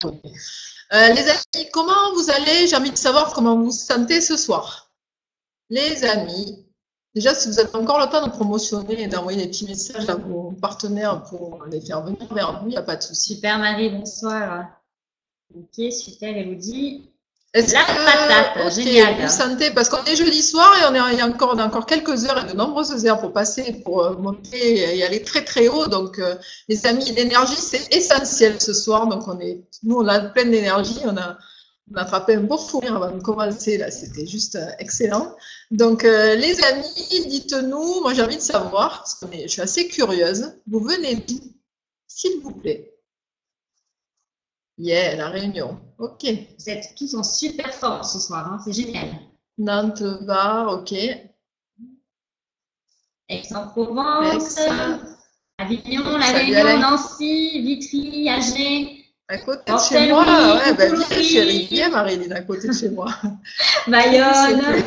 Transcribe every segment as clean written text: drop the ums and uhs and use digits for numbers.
Les amis, comment vous allez? J'ai envie de savoir comment vous vous sentez ce soir. Les amis, déjà, si vous avez encore le temps de promotionner et d'envoyer des petits messages à vos partenaires pour les faire venir vers vous, il n'y a pas de souci. Super Marie, bonsoir. Ok, super Elodie. Est-ce La patate, que génial. vous sentez, parce qu'on est jeudi soir et il y a encore quelques heures et de nombreuses heures pour passer, pour monter et aller très très haut. Donc, les amis, l'énergie, c'est essentiel ce soir. Donc, nous, on a plein d'énergie. On a attrapé un beau fou rire avant de commencer. Là, c'était juste excellent. Donc, les amis, dites-nous, moi j'ai envie de savoir, parce que je suis assez curieuse, vous venez d'où, s'il vous plaît? Yeah, la Réunion. Ok. Vous êtes tous en super forme ce soir, hein, c'est génial. Nantes, Var, ok. Aix-en-Provence, Avignon, La Salut, Réunion, Alain. Nancy, Vitry, Angers. À côté de chez moi, ouais, ben, viens chérie, viens Marilyn, à côté de chez moi. Bayonne.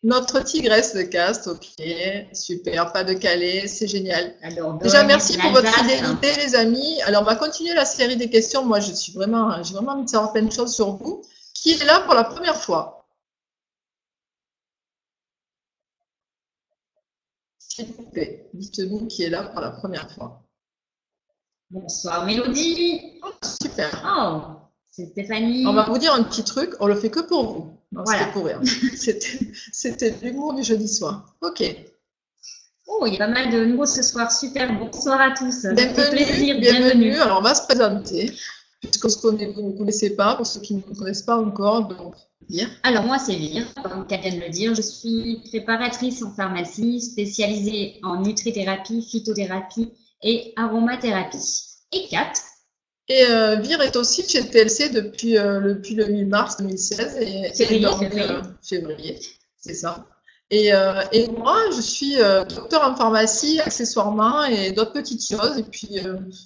Notre tigresse de Castres, ok, super, pas de Calais, c'est génial. Alors, déjà, merci pour votre fidélité, les amis. Alors, on va continuer la série des questions. Moi, j'ai vraiment envie de savoir plein de choses sur vous. Qui est là pour la première fois? S'il vous plaît, dites-nous qui est là pour la première fois. Bonsoir Mélodie. Oh, super. Oh, c'est Stéphanie. On va vous dire un petit truc, on le fait que pour vous. Non, voilà. C'était pour rien. C'était l'humour du jeudi soir. Ok. Oh, il y a pas mal de nouveaux ce soir. Super. Bonsoir à tous. Bienvenue. Alors, on va se présenter. Puisque vous ne nous connaissez pas, pour ceux qui ne nous connaissent pas encore, donc Vire. Alors, moi, c'est Vire, comme Kat vient de le dire. Je suis préparatrice en pharmacie, spécialisée en nutrithérapie, phytothérapie et aromathérapie. Et Kat. Et Vire est aussi chez TLC depuis le 8 mars 2016. Février, c'est ça. Et moi, je suis docteur en pharmacie, accessoirement, et d'autres petites choses. Et puis,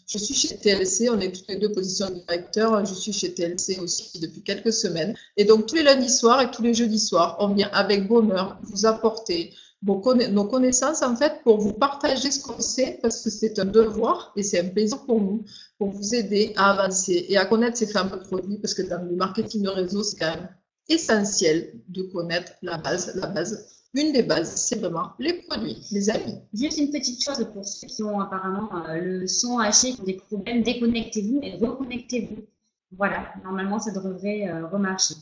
je suis chez TLC. On est toutes les deux positions de directeur. Je suis chez TLC aussi depuis quelques semaines. Et donc, tous les lundis soirs et tous les jeudis soirs, on vient avec bonheur vous apporter nos connaissances, en fait, pour vous partager ce qu'on sait, parce que c'est un devoir et c'est un plaisir pour nous, pour vous aider à avancer et à connaître ces fameux produits, parce que dans le marketing de réseau, c'est quand même essentiel de connaître la base. Une des bases, c'est vraiment les produits, les amis. Juste une petite chose pour ceux qui ont apparemment le son haché, qui ont des problèmes, déconnectez-vous et reconnectez-vous. Voilà, normalement, ça devrait remarcher.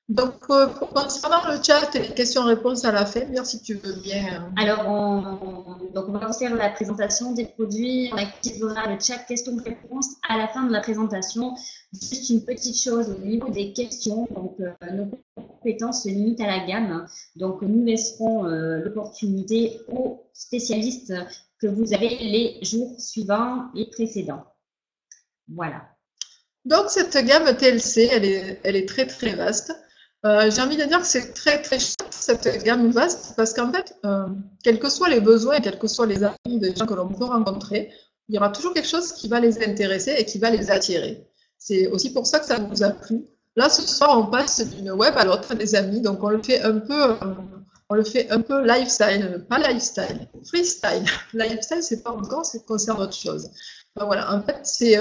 Donc, concernant le chat et les questions-réponses à la fin, si tu veux bien. Alors, on va faire la présentation des produits. On activera le chat questions-réponses à la fin de la présentation. Juste une petite chose au niveau des questions. Donc, nos compétences se limitent à la gamme. Donc, nous laisserons l'opportunité aux spécialistes que vous avez les jours suivants et précédents. Voilà. Donc, cette gamme TLC, elle est très, très vaste. J'ai envie de dire que c'est très, très chouette, cette gamme vaste, parce qu'en fait, quels que soient les besoins, quels que soient les amis des gens que l'on peut rencontrer, il y aura toujours quelque chose qui va les intéresser et qui va les attirer. C'est aussi pour ça que ça nous a plu. Là, ce soir, on passe d'une web à l'autre, des amis, donc on le fait un peu lifestyle, pas lifestyle, freestyle. Lifestyle, c'est pas encore, c'est concerne autre chose. Donc, voilà, en fait, il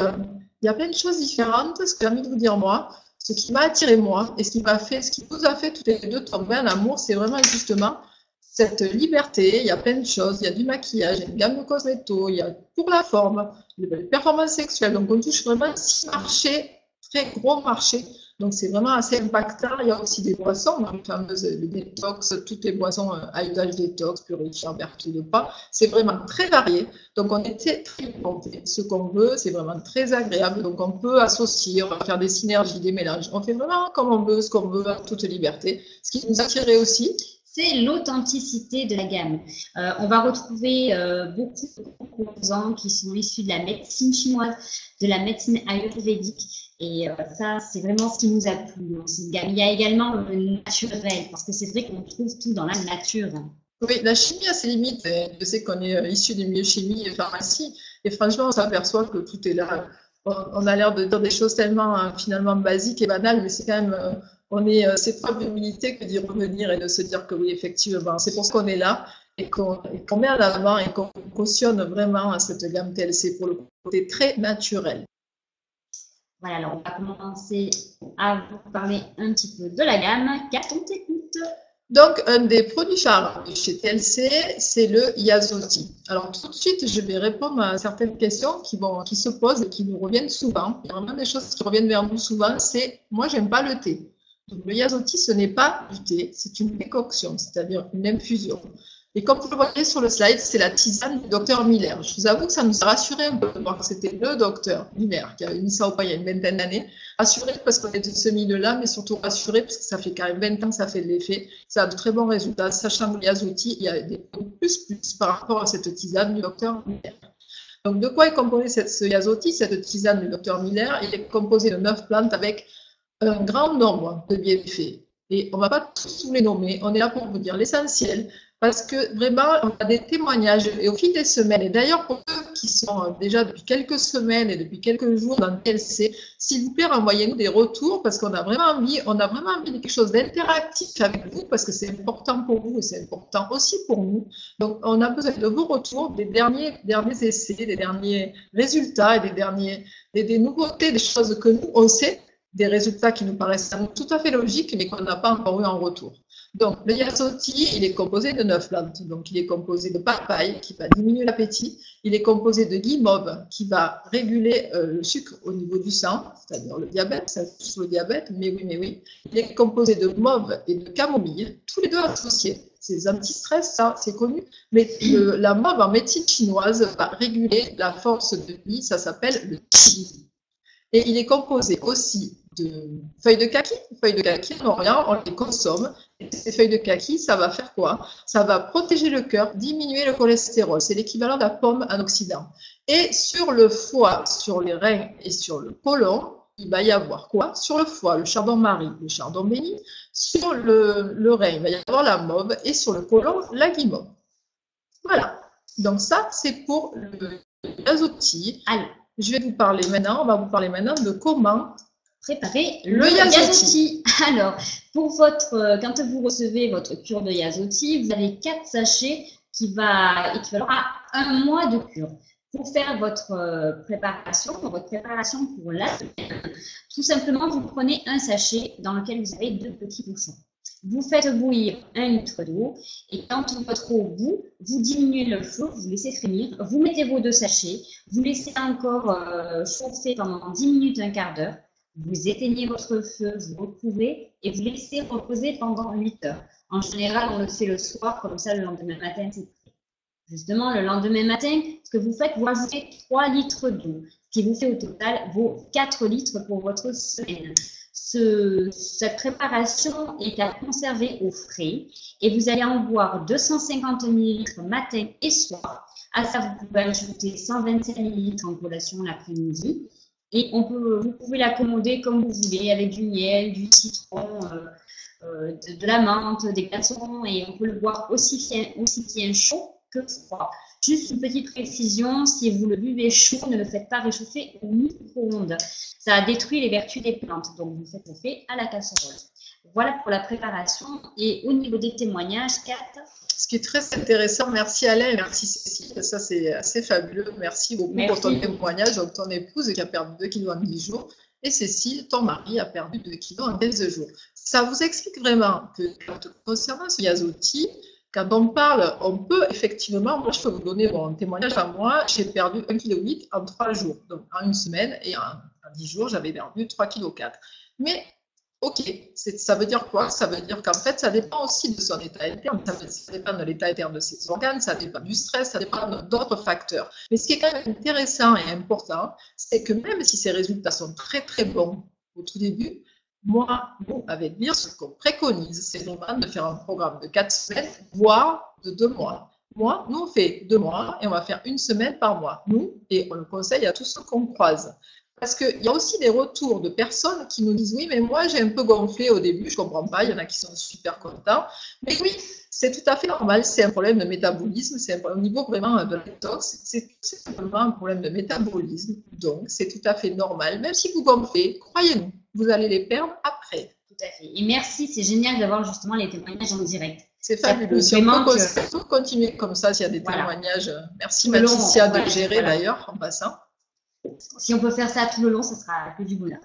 y a plein de choses différentes, ce que j'ai envie de vous dire moi. Ce qui m'a attiré moi et ce qui nous a fait toutes les deux tomber en amour, c'est vraiment justement cette liberté. Il y a plein de choses, il y a du maquillage, il y a une gamme de cosmétos, il y a pour la forme, les performances sexuelles. Donc on touche vraiment 6 marchés, très gros marchés. Donc c'est vraiment assez impactant. Il y a aussi des boissons, les fameuses détox, toutes les boissons à usage détox, purifiant, vertu de pas. C'est vraiment très varié. Donc on était très content. Ce qu'on veut, c'est vraiment très agréable. Donc on peut associer, on va faire des synergies, des mélanges. On fait vraiment comme on veut, ce qu'on veut, à toute liberté. Ce qui nous attirait aussi, c'est l'authenticité de la gamme. On va retrouver beaucoup de composants qui sont issus de la médecine chinoise, de la médecine ayurvédique. Et ça, c'est vraiment ce qui nous a plu dans cette gamme. Il y a également le naturel, parce que c'est vrai qu'on trouve tout dans la nature. Oui, la chimie a ses limites. Je sais qu'on est issu du milieu chimie et pharmacie. Et franchement, on s'aperçoit que tout est là. On a l'air de dire des choses tellement finalement basiques et banales, mais c'est quand même... c'est preuve d'humilité que d'y revenir et de se dire que oui, effectivement, c'est pour ça qu'on est là et qu'on met en avant et qu'on cautionne vraiment cette gamme TLC pour le côté très naturel. Voilà, alors on va commencer à vous parler un petit peu de la gamme. Kat, on t'écoute. Donc, un des produits phares chez TLC, c'est le Yazoti. Alors, tout de suite, je vais répondre à certaines questions qui se posent et qui nous reviennent souvent. Il y a vraiment des choses qui reviennent vers nous souvent, c'est « moi, j'aime pas le thé ». Donc, le Yazoti, ce n'est pas du thé, c'est une décoction, c'est-à-dire une infusion. Et comme vous le voyez sur le slide, c'est la tisane du docteur Miller. Je vous avoue que ça nous a rassuré un peu de voir que c'était le docteur Miller qui avait mis ça au point il y a une vingtaine d'années. Rassuré parce qu'on est de ce milieu-là, mais surtout rassuré parce que ça fait quand même 20 ans que ça fait de l'effet. Ça a de très bons résultats. Sachant que le Yazoti, il y a des plus par rapport à cette tisane du docteur Miller. Donc, de quoi est composé ce Yazoti, cette tisane du docteur Miller? Il est composé de 9 plantes avec un grand nombre de bienfaits. Et on ne va pas tous les nommer, on est là pour vous dire l'essentiel, parce que vraiment, on a des témoignages, et au fil des semaines, et d'ailleurs pour ceux qui sont déjà depuis quelques semaines et depuis quelques jours dans le TLC, s'il vous plaît, envoyez-nous des retours, parce qu'on a vraiment envie de quelque chose d'interactif avec vous, parce que c'est important pour vous, et c'est important aussi pour nous. Donc, on a besoin de vos retours, des derniers essais, des derniers résultats, et des nouveautés, des choses que nous, on sait, des résultats qui nous paraissent tout à fait logiques, mais qu'on n'a pas encore eu en retour. Donc, le Yazoti, il est composé de 9 plantes. Donc, il est composé de papaye, qui va diminuer l'appétit. Il est composé de guimauve, qui va réguler le sucre au niveau du sang, c'est-à-dire le diabète, ça touche le diabète, mais oui. Il est composé de mauve et de camomille, tous les deux associés. C'est anti-stress, ça, c'est connu. Mais la mauve en médecine chinoise va réguler la force de vie, ça s'appelle le qi. Et il est composé aussi de feuilles de kaki. Les feuilles de kaki, en Orient, on les consomme. Et ces feuilles de kaki, ça va faire quoi? Ça va protéger le cœur, diminuer le cholestérol. C'est l'équivalent de la pomme en Occident. Et sur le foie, sur les reins et sur le côlon, il va y avoir quoi? Sur le foie, le chardon-marie, le chardon béni. Sur le rein, il va y avoir la mauve. Et sur le côlon, la guimauve. Voilà. Donc ça, c'est pour le Yazoti. Allez. On va vous parler maintenant de comment préparer le Yazoti. Alors, quand vous recevez votre cure de Yazoti, vous avez 4 sachets qui va équivalent à 1 mois de cure. Pour faire votre préparation pour la semaine, tout simplement, vous prenez un sachet dans lequel vous avez 2 petits bouchons. Vous faites bouillir 1 litre d'eau et quand votre eau bout, vous diminuez le feu, vous laissez frémir, vous mettez vos 2 sachets, vous laissez encore chauffer pendant 10 minutes, un quart d'heure, vous éteignez votre feu, vous recouvrez et vous laissez reposer pendant 8 heures. En général, on le fait le soir, comme ça le lendemain matin, c'est prêt. Justement, le lendemain matin, ce que vous faites, vous ajoutez 3 litres d'eau, ce qui vous fait au total vos 4 litres pour votre semaine. Cette préparation est à conserver au frais et vous allez en boire 250 ml matin et soir. À ça, vous pouvez ajouter 125 ml en collation l'après-midi et vous pouvez l'accommoder comme vous voulez avec du miel, du citron, de la menthe, des glaçons et on peut le boire aussi bien chaud que froid. Juste une petite précision, si vous le buvez chaud, ne le faites pas réchauffer au micro-ondes. Ça détruit les vertus des plantes, donc vous faites le fait à la casserole. Voilà pour la préparation. Et au niveau des témoignages, Kat. Ce qui est très intéressant, merci Alain et merci Cécile, ça c'est assez fabuleux. Merci beaucoup pour ton témoignage. Donc ton épouse qui a perdu 2 kilos en 10 jours et Cécile, ton mari, a perdu 2 kilos en 15 jours. Ça vous explique vraiment que concernant ce Yazoti, quand on parle, on peut effectivement, moi je peux vous donner mon témoignage à moi, j'ai perdu 1,8 kg en 3 jours, donc en une semaine et en 10 jours j'avais perdu 3,4 kg. Mais ok, ça veut dire quoi? Ça veut dire qu'en fait ça dépend aussi de son état interne, ça dépend de l'état interne de ses organes, ça dépend du stress, ça dépend d'autres facteurs. Mais ce qui est quand même intéressant et important, c'est que même si ces résultats sont très très bons au tout début, moi, nous, avec BIR, ce qu'on préconise, c'est vraiment de faire un programme de 4 semaines, voire de 2 mois. Nous, on fait 2 mois et on va faire 1 semaine par mois. Nous, et on le conseille à tous ceux qu'on croise. Parce qu'il y a aussi des retours de personnes qui nous disent « Oui, mais moi, j'ai un peu gonflé au début, je ne comprends pas, il y en a qui sont super contents. » Mais oui, c'est tout à fait normal, c'est un problème de métabolisme, c'est au niveau vraiment de la détox, c'est tout simplement un problème de métabolisme. Donc, c'est tout à fait normal. Même si vous gonflez, croyez-nous, vous allez les perdre après. Tout à fait. Et merci, c'est génial d'avoir justement les témoignages en direct. C'est fabuleux. Si on peut continuer comme ça, s'il y a des témoignages. Merci Mathisia de gérer d'ailleurs, en passant. Si on peut faire ça tout le long, ce sera que du bonheur.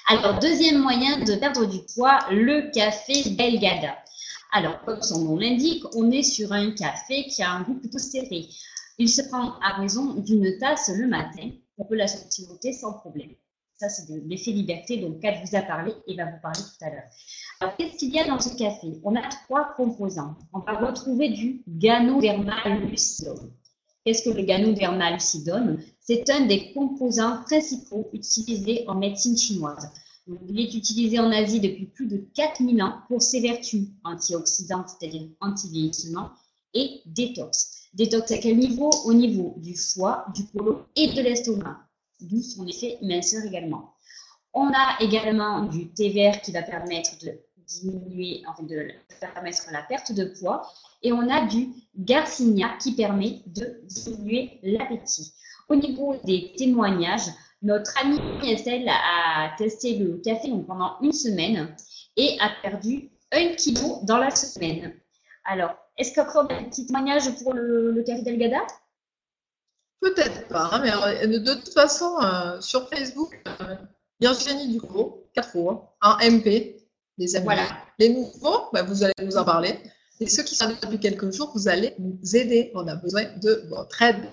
Alors, deuxième moyen de perdre du poids, le café Delgada. Alors, comme son nom l'indique, on est sur un café qui a un goût plutôt serré. Il se prend à raison d'une tasse le matin. On peut la sortir au thé sans problème. Ça, c'est de l'effet liberté dont Kat vous a parlé et va vous parler tout à l'heure. Alors, qu'est-ce qu'il y a dans ce café? On a 3 composants. On va retrouver du Ganoderma-lucidum. Qu'est-ce que le Ganoderma-lucidum? C'est un des composants principaux utilisés en médecine chinoise. Il est utilisé en Asie depuis plus de 4000 ans pour ses vertus antioxydantes, c'est-à-dire anti-vieillissement, et détox. Détox à quel niveau? Au niveau du foie, du côlon et de l'estomac, d'où son effet minceur également. On a également du thé vert qui va permettre de diminuer, en fait, de permettre la perte de poids, et on a du Garcinia qui permet de diminuer l'appétit. Au niveau des témoignages, notre amie Estelle a testé le café pendant une semaine et a perdu 1 kg dans la semaine. Alors, est-ce qu'après on a un petit témoignage pour le café Delgada? Peut-être pas, mais de toute façon, sur Facebook, Virginie Ducrot, 4 fois, en MP, les amis. Voilà. Les nouveaux, vous allez nous en parler. Et ceux qui sont depuis quelques jours, vous allez nous aider. On a besoin de votre aide.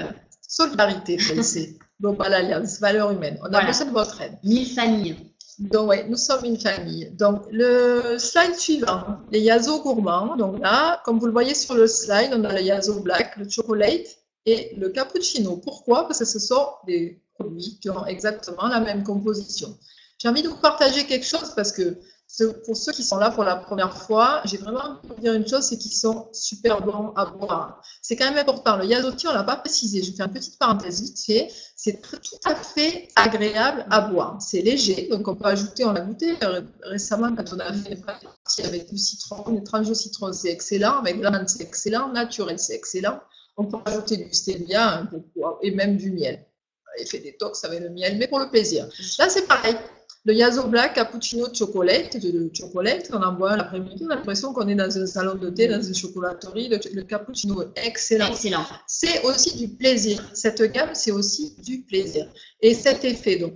Solidarité, c'est Global Alliance, valeurs humaines. On a besoin de votre aide. 1000 familles. Donc, oui, nous sommes une famille. Donc, le slide suivant, les Yazo gourmands. Donc là, comme vous le voyez sur le slide, on a le Yazo Black, le Chocolate et le Cappuccino. Pourquoi? Parce que ce sont des produits qui ont exactement la même composition. J'ai envie de vous partager quelque chose parce que pour ceux qui sont là pour la première fois, j'ai vraiment envie de vous dire une chose, c'est qu'ils sont super bons à boire. C'est quand même important. Le Yazoti, on ne l'a pas précisé. Je fais une petite parenthèse vite fait. C'est tout à fait agréable à boire. C'est léger, donc on peut ajouter, on l'a goûté récemment quand on a fait une partie avec du citron, une tranche de citron, c'est excellent. Avec l'amande, c'est excellent. Naturel, c'est excellent. On peut ajouter du stevia un peu, et même du miel. Effet détox avec le miel, mais pour le plaisir. Là, c'est pareil. Le Yazo Black, cappuccino de chocolate, on en boit l'après-midi, on a l'impression qu'on est dans un salon de thé, dans une chocolaterie. Le cappuccino est excellent. Excellent. C'est aussi du plaisir. Cette gamme, c'est aussi du plaisir. Et cet effet, donc,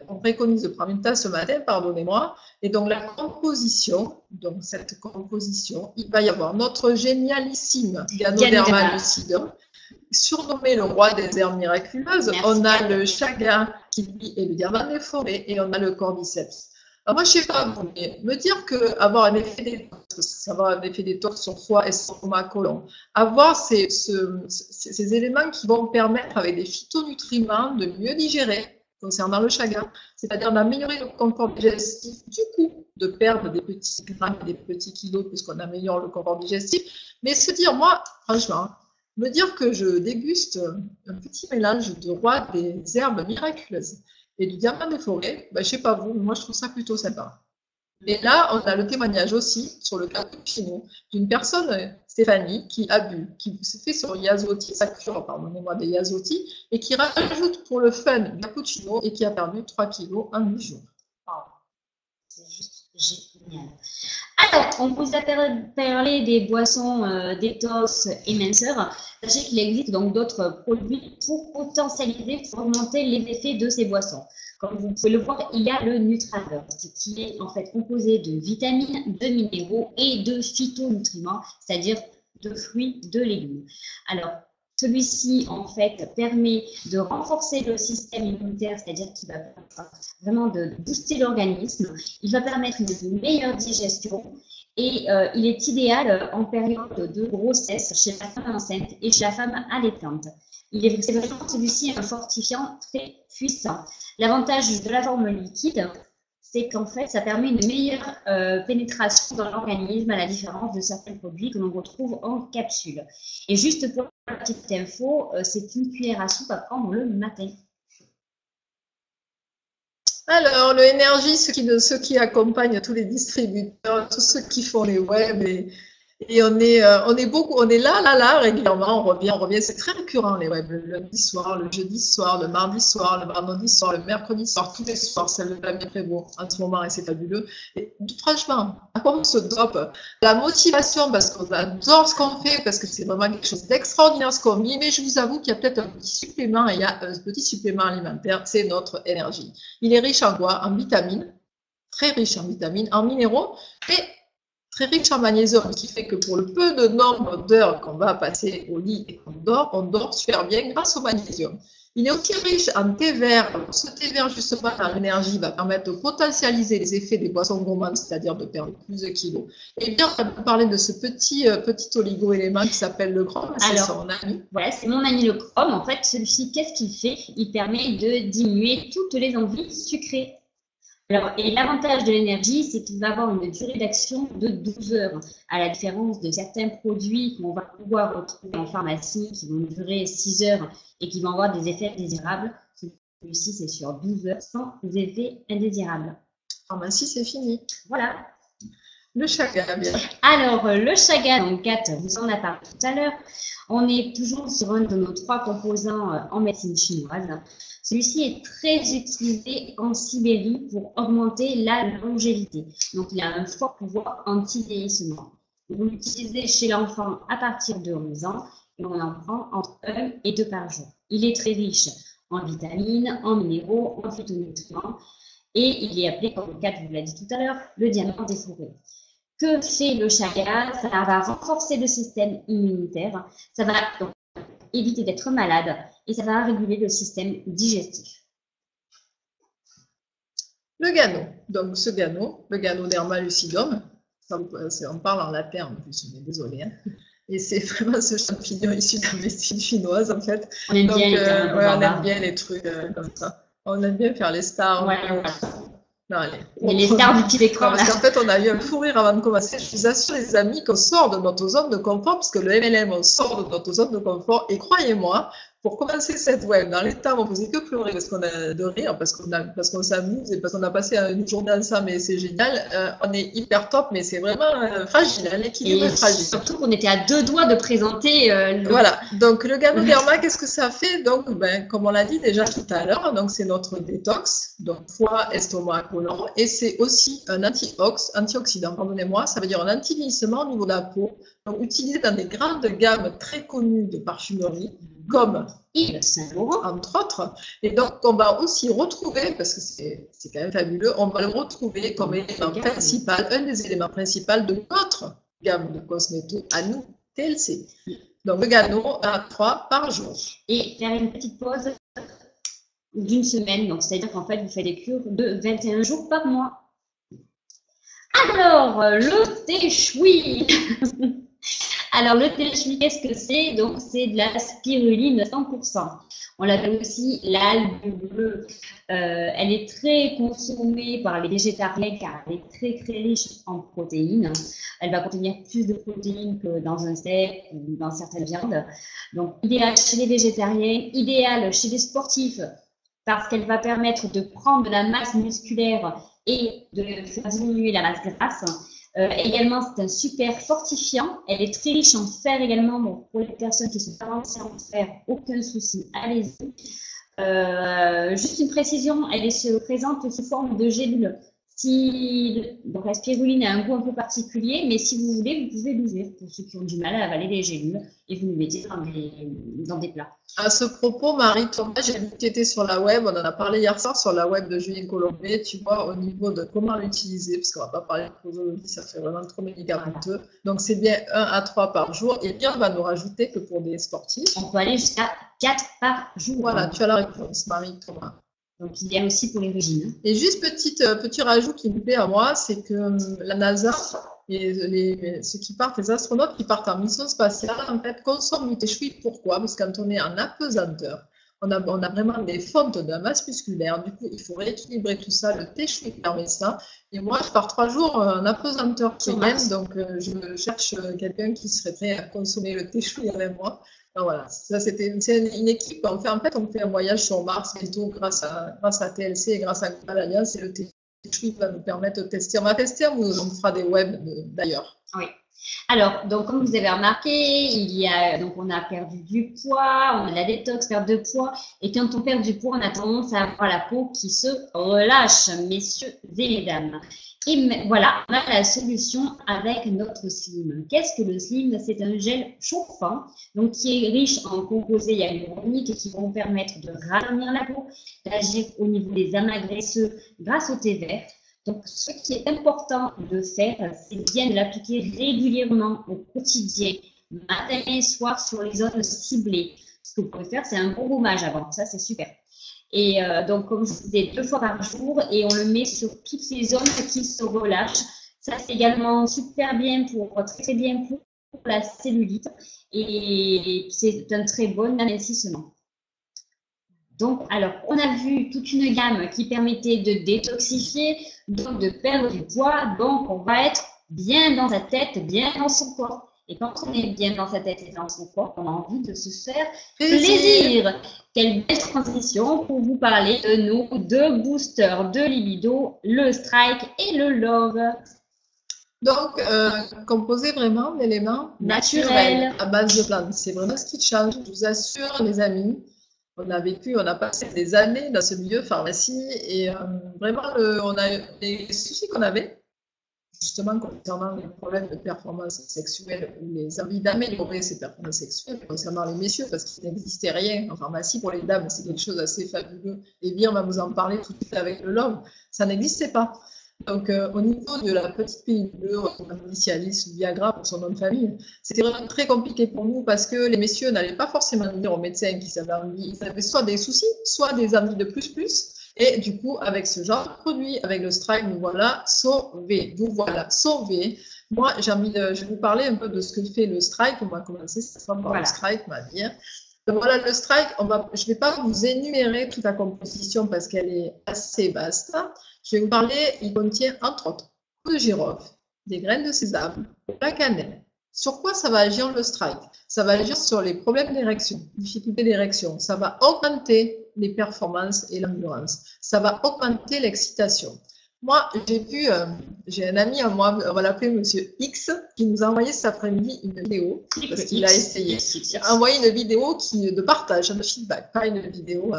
on préconise de prendre une tasse ce matin, pardonnez-moi. Et donc, la composition, donc cette composition, il va y avoir notre génialissime Ganoderma lucidum, surnommé le roi des herbes miraculeuses. Merci. On a le chaga qui lui est le diamant des forêts et on a le cordyceps. Alors moi, je ne sais pas, mais me dire qu'avoir un effet détox, avoir un effet détox sur foie et estomac, côlon, avoir ces éléments qui vont permettre avec des phytonutriments de mieux digérer concernant le chaga, c'est-à-dire d'améliorer le confort digestif, du coup, de perdre des petits grammes et des petits kilos puisqu'on améliore le confort digestif, mais se dire, moi, franchement, me dire que je déguste un petit mélange de roi des herbes miraculeuses et du diamant des forêts, je ne sais pas vous, mais moi je trouve ça plutôt sympa. Et là, on a le témoignage aussi sur le cappuccino d'une personne, Stéphanie, qui a bu, qui s'est fait sur Yazoti, sa cure, pardonnez-moi, des Yazoti, et qui rajoute pour le fun cappuccino et qui a perdu 3 kilos en 8 jours. Oh, c'est juste génial. Alors, on vous a parlé des boissons détox et minceur. Sachez qu'il existe donc d'autres produits pour potentialiser, pour augmenter les effets de ces boissons. Comme vous pouvez le voir, il y a le NutraBurst qui est en fait composé de vitamines, de minéraux et de phytonutriments, c'est-à-dire de fruits, de légumes. Alors, celui-ci, en fait, permet de renforcer le système immunitaire, c'est-à-dire qu'il va permettre vraiment de booster l'organisme. Il va permettre une meilleure digestion et il est idéal en période de grossesse chez la femme enceinte et chez la femme allaitante. C'est vraiment celui-ci un fortifiant très puissant. L'avantage de la forme liquide, c'est qu'en fait, ça permet une meilleure pénétration dans l'organisme à la différence de certains produits que l'on retrouve en capsule. Et juste pour la petite info, c'est une cuillère à soupe à prendre le matin. Alors, le énergie, ceux qui accompagnent tous les distributeurs, tous ceux qui font les web Et on est beaucoup, on est là, régulièrement, on revient, c'est très récurrent les webs, le lundi soir, le jeudi soir, le mardi soir, le vendredi soir, le mercredi soir, tous les soirs, c'est le Damien Prévost en ce moment et c'est fabuleux. Et franchement, à quoi on se dope? La motivation, parce qu'on adore ce qu'on fait, parce que c'est vraiment quelque chose d'extraordinaire ce qu'on vit, mais je vous avoue qu'il y a peut-être un petit supplément, et il y a un petit supplément alimentaire, c'est notre énergie. Il est riche en quoi? En vitamines, très riche en vitamines, en minéraux, et très riche en magnésium, qui fait que pour le peu de nombre d'heures qu'on va passer au lit et on dort super bien grâce au magnésium. Il est aussi riche en thé vert. Alors, ce thé vert, justement, dans l'énergie, va permettre de potentialiser les effets des boissons gourmandes, c'est-à-dire de perdre plus de kilos. Et bien, on va parler de ce petit oligo-élément qui s'appelle le chrome. C'est son ami. Voilà, c'est mon ami le chrome. En fait, celui-ci, qu'est-ce qu'il fait? Il permet de diminuer toutes les envies sucrées. Alors, et l'avantage de l'énergie, c'est qu'il va avoir une durée d'action de 12 heures, à la différence de certains produits qu'on va pouvoir retrouver en pharmacie qui vont durer 6 heures et qui vont avoir des effets indésirables. Celui-ci, c'est sur 12 heures sans effets indésirables. Pharmacie, c'est fini. Voilà. Le chaga, bien. Alors, le chaga, donc 4, vous en a parlé tout à l'heure. On est toujours sur un de nos 3 composants en médecine chinoise. Celui-ci est très utilisé en Sibérie pour augmenter la longévité. Donc, il a un fort pouvoir anti-vieillissement. Vous l'utilisez chez l'enfant à partir de 11 ans et on en prend entre 1 et 2 par jour. Il est très riche en vitamines, en minéraux, en phytonutriments et il est appelé, comme le 4 vous l'a dit tout à l'heure, le diamant des forêts. Que fait le chaga? Ça va renforcer le système immunitaire, ça va donc éviter d'être malade et ça va réguler le système digestif. Le gano, donc ce gano, le Ganoderma lucidum, on parle en latin en plus, on est désolé. Hein. Et c'est vraiment ce champignon issu de la médecine chinoise en fait. On aime bien on aime bien les trucs comme ça. On aime bien faire les stars. Ouais. Non, allez. Et les stars du Québécois. Parce qu'en fait, on a eu un fou rire avant de commencer. Je vous assure, les amis, qu'on sort de notre zone de confort, parce que le MLM, on sort de notre zone de confort. Et croyez-moi, pour commencer cette web, dans les temps, on faisait que pleurer parce qu'on a de rire, parce qu'on s'amuse et parce qu'on a passé une journée ensemble et c'est génial. On est hyper top, mais c'est vraiment fragile, hein, l'équilibre est fragile. Surtout qu'on était à 2 doigts de présenter. Voilà. Donc le Ganoderma, qu'est-ce que ça fait? Donc, comme on l'a dit déjà tout à l'heure, donc c'est notre détox, donc foie, estomac, côlon, et c'est aussi un antioxydant, pardonnez-moi, ça veut dire un anti-vieillissement au niveau de la peau, donc utilisé dans des grandes gammes très connues de parfumerie, comme Yves Saint Laurent, entre autres. Et donc, on va aussi retrouver, parce que c'est quand même fabuleux, on va le retrouver comme élément principal, un des éléments principaux de notre gamme de cosmétos à nous, TLC. Donc, le Gano à 3 par jour. Et faire une petite pause d'une semaine, donc c'est-à-dire qu'en fait, vous faites des cures de 21 jours par mois. Alors, le thé choui. Alors, le thé choui, qu'est-ce que c'est? Donc, c'est de la spiruline 100%. On l'appelle aussi l'algue bleue. Elle est très consommée par les végétariens car elle est très, très riche en protéines. Elle va contenir plus de protéines que dans un steak ou dans certaines viandes. Donc, idéal chez les végétariens, idéal chez les sportifs parce qu'elle va permettre de prendre de la masse musculaire et de faire diminuer la masse grasse. Également, c'est un super fortifiant. Elle est très riche en fer également. Donc, pour les personnes qui sont avancées en fer, aucun souci, allez-y. Juste une précision, elle se présente sous forme de gélule. Donc, la spiruline a un goût un peu particulier, mais si vous voulez, vous pouvez l'ouvrir pour ceux qui ont du mal à avaler les gélules et vous le mettez dans des plats. À ce propos, Marie-Thomas, j'ai vu que tu étais sur la web, on en a parlé hier soir sur la web de Julien Colombet, tu vois, au niveau de comment l'utiliser, parce qu'on ne va pas parler de posologie, ça fait vraiment trop médicamenteux. Donc, c'est bien 1 à 3 par jour. Et bien, on va nous rajouter que pour des sportifs, on peut aller jusqu'à 4 par jour. Voilà, tu as la réponse, Marie-Thomas. Donc, il y a aussi pour les régimes. Et juste petit rajout qui me plaît à moi, c'est que la NASA et ceux qui partent, les astronautes qui partent en mission spatiale, en fait, consomment du thé choui. Pourquoi? Parce que quand on est en apesanteur, on a vraiment des fontes de masse musculaire. Du coup, il faut rééquilibrer tout ça. Le thé choui permet ça. Et moi, je pars 3 jours en apesanteur qui viennent, donc je cherche quelqu'un qui serait prêt à consommer le thé choui avec moi. Alors voilà, ça c'est une équipe. On fait un voyage sur Mars bientôt grâce à TLC et grâce à Global Alliance. Et le thé choui va nous permettre de tester. On va tester, on fera des webs d'ailleurs. Oui. Alors, donc, comme vous avez remarqué, donc, on a perdu du poids, on a la détox, perte de poids. Et quand on perd du poids, on a tendance à avoir la peau qui se relâche, messieurs et mesdames. Et voilà, on a la solution avec notre Slim. Qu'est-ce que le Slim? C'est un gel chauffant, donc qui est riche en composés hyaluroniques qui vont permettre de rajeunir la peau, d'agir au niveau des amas graisseux grâce au thé vert. Donc, ce qui est important de faire, c'est bien de l'appliquer régulièrement au quotidien, matin et soir sur les zones ciblées. Ce que vous pouvez faire, c'est un gros gommage avant. Ça, c'est super. Et donc, comme je vous disais, 2 fois par jour et on le met sur toutes les zones qui se relâchent. Ça, c'est également super bien très bien pour la cellulite et c'est un très bon amincissement. Donc, alors, on a vu toute une gamme qui permettait de détoxifier, donc de perdre du poids. Donc, on va être bien dans sa tête, bien dans son corps. Et quand on est bien dans sa tête et dans son corps, on a envie de se faire plaisir. Quelle belle transition pour vous parler de nos 2 boosters de libido, le Strike et le Love. Donc, composé vraiment d'éléments naturels à base de plantes. C'est vraiment ce qui change. Je vous assure, les amis, on a passé des années dans ce milieu pharmacie et vraiment, on a les soucis qu'on avait, justement concernant les problèmes de performance sexuelle ou les envies d'améliorer ces performances sexuelles concernant les messieurs, parce qu'il n'existait rien en pharmacie pour les dames, c'est quelque chose d'assez fabuleux. Et bien, on va vous en parler tout de suite avec le Love, ça n'existait pas. Donc, au niveau de la petite pilule, Cialis ou Viagra pour son nom de famille, c'était vraiment très compliqué pour nous parce que les messieurs n'allaient pas forcément dire aux médecins qu'ils avaient envie, ils avaient soit des soucis, soit des envies de plus. Et du coup, avec ce genre de produit, avec le Strike, nous voilà sauvés. Moi, je vais vous parler un peu de ce que fait le Strike. On va commencer cette fois par le Strike, on va dire. Donc voilà, le Strike, je ne vais pas vous énumérer toute la composition parce qu'elle est assez vaste. Je vais vous parler, il contient entre autres de girofle, des graines de sésame, de la cannelle. Sur quoi ça va agir le Strike? Ça va agir sur les problèmes d'érection, difficultés d'érection. Ça va augmenter les performances et l'endurance. Ça va augmenter l'excitation. Moi, j'ai un ami à moi, on va l'appeler Monsieur X, qui nous a envoyé cet après-midi une vidéo, parce qu'il a essayé. Il a envoyé une vidéo de partage, de feedback, pas une vidéo.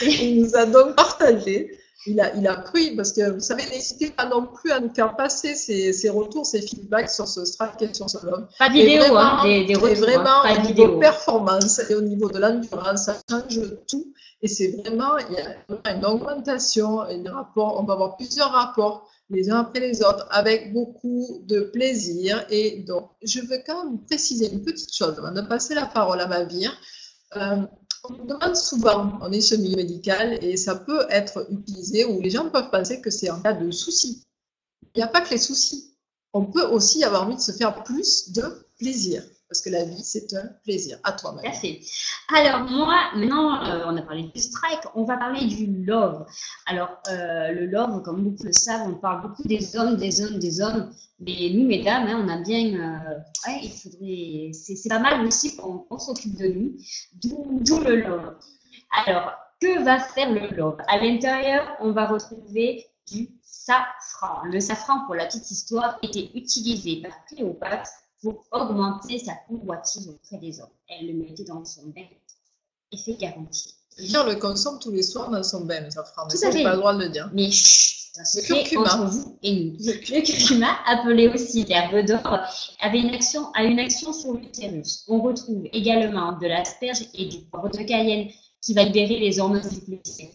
Et il nous a donc partagé. Il a pris, parce que vous savez, n'hésitez pas non plus à nous faire passer ses retours, ses feedbacks sur ce Strike et sur ce Love. Pas de vidéo, vraiment, des retours. Vraiment, au niveau performance et au niveau de l'endurance, ça change tout. Et c'est vraiment, il y a une augmentation, on va avoir plusieurs rapports, les uns après les autres, avec beaucoup de plaisir. Et donc, je veux quand même préciser une petite chose avant de passer la parole à Mavir. On me demande souvent, on est ce milieu médical et ça peut être utilisé où les gens peuvent penser que c'est en cas de soucis. Il n'y a pas que les soucis. On peut aussi avoir envie de se faire plus de plaisir. Parce que la vie, c'est un plaisir. À toi, Marie. Tout à fait. Alors, moi, maintenant, on a parlé du Strike, on va parler du Love. Alors, le Love, comme beaucoup le savent, on parle beaucoup des hommes. Mais nous, mesdames, on a bien... il faudrait... C'est pas mal aussi qu'on s'occupe de nous. D'où le Love. Alors, que va faire le Love? À l'intérieur, on va retrouver du safran. Le safran, pour la petite histoire, était utilisé par Cléopâtre pour augmenter sa convoitise auprès des hommes. Elle le mettait dans son bain. Effet garanti. Je le consomme tous les soirs dans son bain, le safran. Tout à fait. Pas le droit de le dire. Mais chut, c'est un secret entre vous et nous. Le curcuma, appelé aussi l'herbe d'or, a une action sur l'utérus. On retrouve également de l'asperge et du poivre de Cayenne qui va libérer les hormones du plaisir.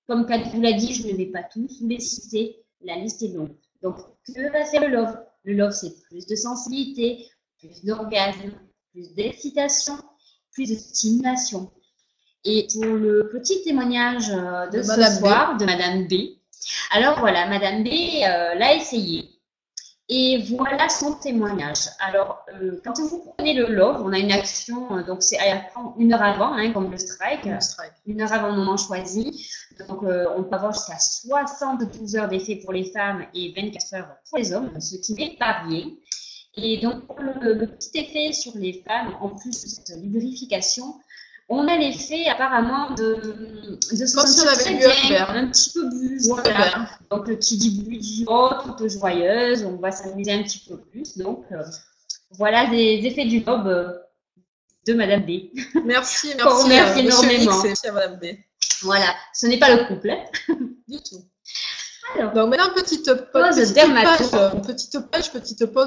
Comme Kat vous l'a dit, je ne vais pas tous vous les citer. La liste est longue. Donc, que va faire le Love? Le Love, c'est plus de sensibilité, plus d'orgasme, plus d'excitation, plus de stimulation. Et pour le petit témoignage de ce soir de Madame B. Alors voilà, Madame B l'a essayé. Et voilà son témoignage. Alors, quand vous prenez le Love, on a une action, donc c'est une heure avant, comme le Strike. Une heure avant le moment choisi. Donc, on peut avoir jusqu'à 72 heures d'effet pour les femmes et 24 heures pour les hommes, ce qui n'est pas rien. Et donc, pour le petit effet sur les femmes, en plus de cette lubrification, on a l'effet apparemment de se sentir très bien, un petit peu blues. Voilà. Donc, qui dit blues, toute joyeuse, on va s'amuser un petit peu plus. Donc, voilà des effets du lobe de Madame B. Merci, merci. Merci énormément. Merci à Madame B. Voilà, ce n'est pas le couple. Du tout. Alors, donc maintenant, petite pause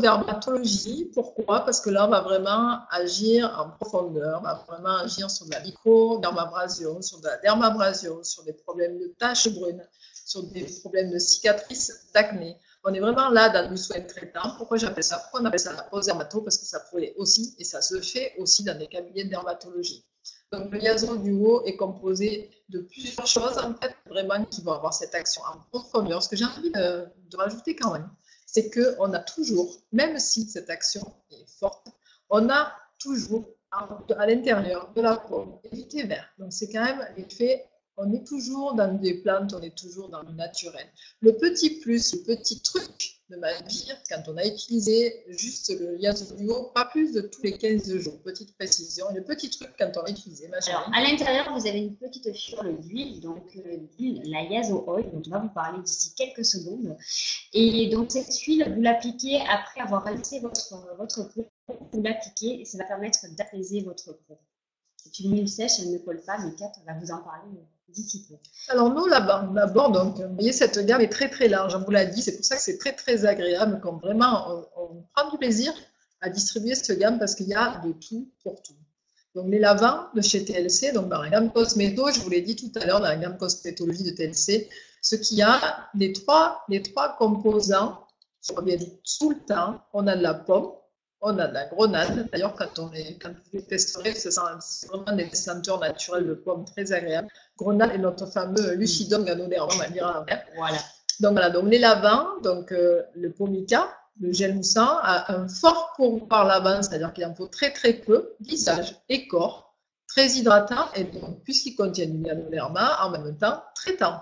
dermatologie. Pourquoi? Parce que là, on va vraiment agir en profondeur, on va vraiment agir sur de la microdermabrasion, sur de la dermabrasion, sur des problèmes de taches brunes, sur des problèmes de cicatrices, d'acné. On est vraiment là dans du soin traitant. Pourquoi j'appelle ça? Pourquoi on appelle ça la pause dermato? Parce que ça pourrait aussi, et ça se fait aussi dans des cabinets de dermatologie. Donc, le Yazo-Duo est composé de plusieurs choses, en fait, vraiment, qui vont avoir cette action en profondeur. Ce que j'ai envie de rajouter quand même, c'est qu'on a toujours, même si cette action est forte, on a toujours à l'intérieur de la paume du thé vert. Donc, c'est quand même l'effet, on est toujours dans des plantes, on est toujours dans le naturel. Le petit plus, le petit truc de ma vie, quand on a utilisé juste le Yazo-Duo, pas plus de tous les 15 jours. Petite précision. Et le petit truc quand on a utilisé, ma chérie. Alors, à l'intérieur, vous avez une petite fiole d'huile, donc l'huile, la Yazo Oil, dont on va vous parler d'ici quelques secondes. Et donc, cette huile, vous l'appliquez après avoir laissé votre peau. Vous l'appliquez et ça va permettre d'apaiser votre peau. C'est une huile sèche, elle ne colle pas, mais Kat va vous en parler d'ici peu. Alors nous, là-bas, d'abord, donc, vous voyez, cette gamme est très très large, on vous l'a dit, c'est pour ça que c'est très très agréable, quand vraiment on prend du plaisir à distribuer cette gamme parce qu'il y a de tout pour tout. Donc les lavants de chez TLC, donc dans la gamme Cosméto, je vous l'ai dit tout à l'heure, dans la gamme Cosmétologie de TLC, ce qu'il y a, les trois composants qui reviennent tout le temps, on a de la pomme, on a de la grenade. D'ailleurs, quand vous les testerez, c'est vraiment des senteurs naturelles de pommes très agréables. Grenade et notre fameux Lucidum Ganoderma, on va le dire à l'envers. Voilà. Donc voilà, donc les lavants, donc le Pomica, le gel moussant, a un fort pouvoir lavant, c'est-à-dire qu'il en faut très très peu, visage et corps, très hydratant, et donc puisqu'il contient du Ganoderma, en même temps traitant.